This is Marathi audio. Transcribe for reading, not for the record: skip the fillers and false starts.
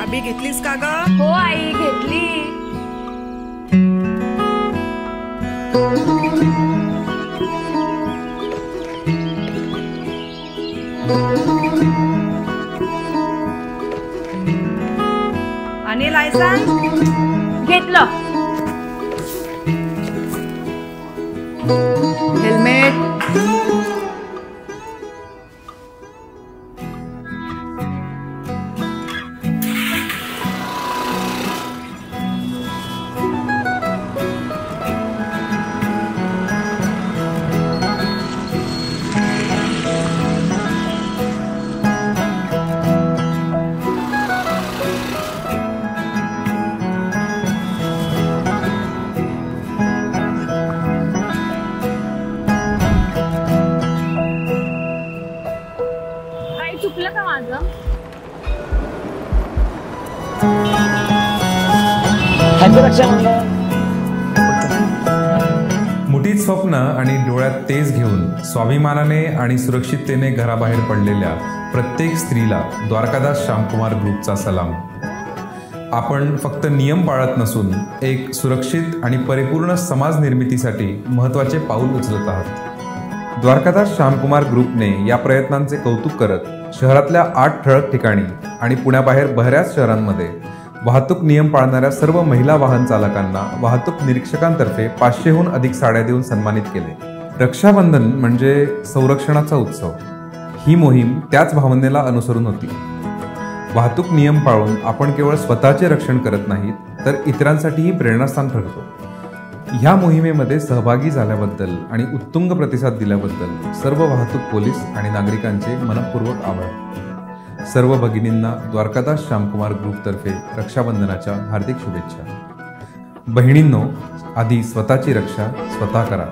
चाबी घेतलीस का ग? हो आई, घेतली. आणि लायसन्स घेतलं. हेल्मेट आई, चुकलं का माझं? मुठीत स्वप्न आणि डोळ्यात तेज घेऊन स्वाभिमानाने आणि सुरक्षिततेने घराबाहेर पडलेल्या प्रत्येक स्त्रीला द्वारकादास श्यामकुमार ग्रुपचा सलाम. आपण फक्त नियम पाळत नसून एक सुरक्षित आणि परिपूर्ण समाज निर्मितीसाठी महत्त्वाचे पाऊल उचलत आहात. द्वारकादास श्यामकुमार ग्रुपने या प्रयत्नांचे कौतुक करत शहरातल्या 8 ठळक ठिकाणी आणि पुण्याबाहेर बऱ्याच शहरांमध्ये वाहतूक नियम पाळणाऱ्या सर्व महिला वाहन चालकांना वाहतूक निरीक्षकांतर्फे 500हून अधिक साड्या देऊन सन्मानित केले. रक्षाबंधन म्हणजे संरक्षणाचा उत्सव. ही मोहीम त्याच भावनेला अनुसरून होती. वाहतूक नियम पाळून आपण केवळ स्वतःचे रक्षण करत नाहीत तर इतरांसाठीही प्रेरणास्थान ठरतो. ह्या मोहिमेमध्ये सहभागी झाल्याबद्दल आणि उत्तुंग प्रतिसाद दिल्याबद्दल सर्व वाहतूक पोलीस आणि नागरिकांचे मनःपूर्वक आभार. सर्व भगिनींना द्वारकादास श्यामकुमार ग्रुपतर्फे रक्षाबंधनाच्या हार्दिक शुभेच्छा. बहिणींनो, आधी स्वतःची रक्षा स्वतः करा.